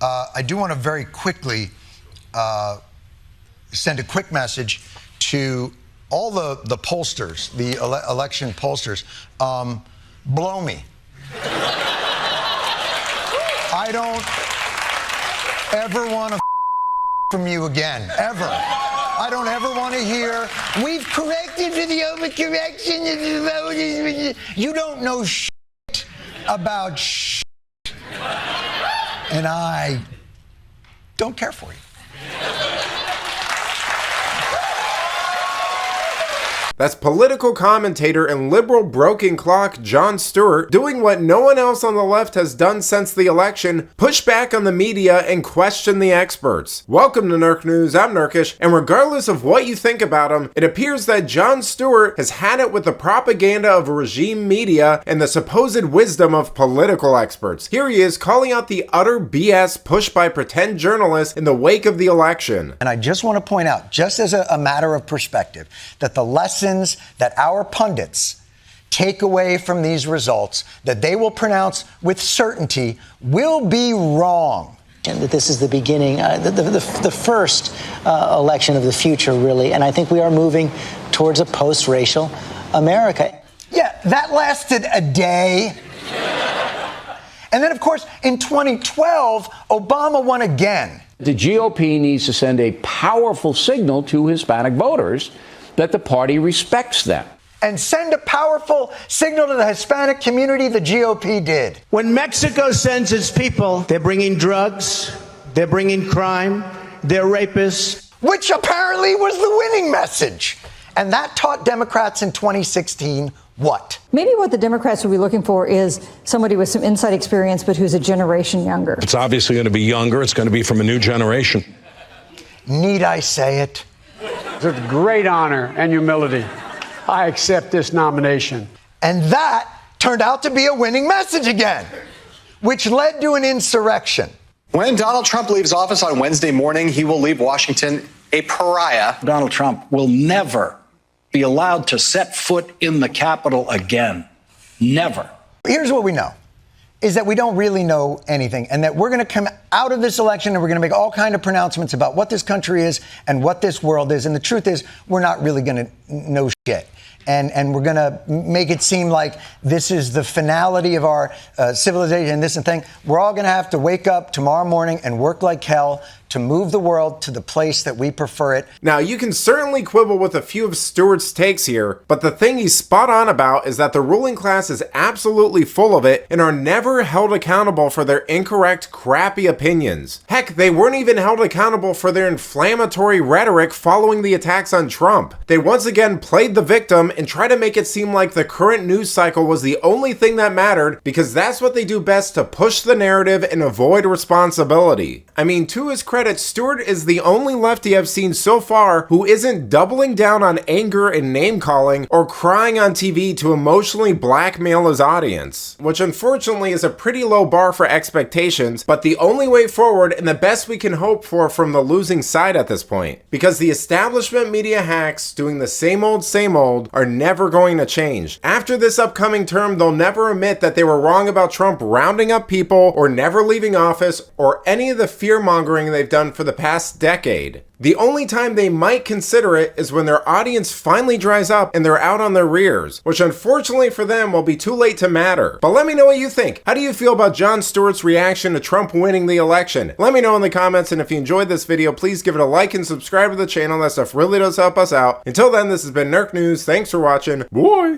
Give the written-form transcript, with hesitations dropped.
I do want to very quickly send a quick message to all the pollsters, the election pollsters. Blow me. I don't ever want to from you again, ever. I don't ever want to hear, we've corrected for the overcorrection of the voters. You don't know shit about shit. And I don't care for you. That's political commentator and liberal broken clock Jon Stewart doing what no one else on the left has done since the election: push back on the media and question the experts. Welcome to Nerk News, I'm Nerkish, and regardless of what you think about him, it appears that Jon Stewart has had it with the propaganda of regime media and the supposed wisdom of political experts. Here he is calling out the utter BS pushed by pretend journalists in the wake of the election. And I just want to point out, just as a matter of perspective, that the lessons that our pundits take away from these results, that they will pronounce with certainty, will be wrong. And that this is the beginning, the first election of the future, really. And I think we are moving towards a post-racial America. Yeah, that lasted a day. And then, of course, in 2012, Obama won again. The GOP needs to send a powerful signal to Hispanic voters that the party respects them. And send a powerful signal to the Hispanic community. The GOP did. When Mexico sends its people, they're bringing drugs, they're bringing crime, they're rapists. Which apparently was the winning message. And that taught Democrats in 2016 what? Maybe what the Democrats would be looking for is somebody with some inside experience, but who's a generation younger. It's obviously going to be younger. It's going to be from a new generation. Need I say it? With great honor and humility, I accept this nomination. And that turned out to be a winning message again, which led to an insurrection. When Donald Trump leaves office on Wednesday morning, he will leave Washington a pariah. Donald Trump will never be allowed to set foot in the Capitol again. Never. Here's what we know, is that we don't really know anything, and that we're going to come out of this election and we're going to make all kinds of pronouncements about what this country is and what this world is. And the truth is, we're not really going to know shit. And we're going to make it seem like this is the finality of our civilization, this and thing. We're all going to have to wake up tomorrow morning and work like hell to move the world to the place that we prefer it. Now, you can certainly quibble with a few of Stewart's takes here, but the thing he's spot on about is that the ruling class is absolutely full of it and are never held accountable for their incorrect, crappy opinions. Heck, they weren't even held accountable for their inflammatory rhetoric following the attacks on Trump. They once again played the victim and tried to make it seem like the current news cycle was the only thing that mattered, because that's what they do best to push the narrative and avoid responsibility. I mean, to his credit, Stewart is the only lefty I've seen so far who isn't doubling down on anger and name-calling or crying on TV to emotionally blackmail his audience, which unfortunately is a pretty low bar for expectations, but the only way forward and the best we can hope for from the losing side at this point, because the establishment media hacks doing the same old are never going to change. After this upcoming term, they'll never admit that they were wrong about Trump rounding up people or never leaving office or any of the fear-mongering they've done for the past decade. The only time they might consider it is when their audience finally dries up and they're out on their rears, which unfortunately for them will be too late to matter. But let me know what you think. How do you feel about Jon Stewart's reaction to Trump winning the election? Let me know in the comments, and if you enjoyed this video, please give it a like and subscribe to the channel. That stuff really does help us out. Until then, this has been Nerk News. Thanks for watching. Bye!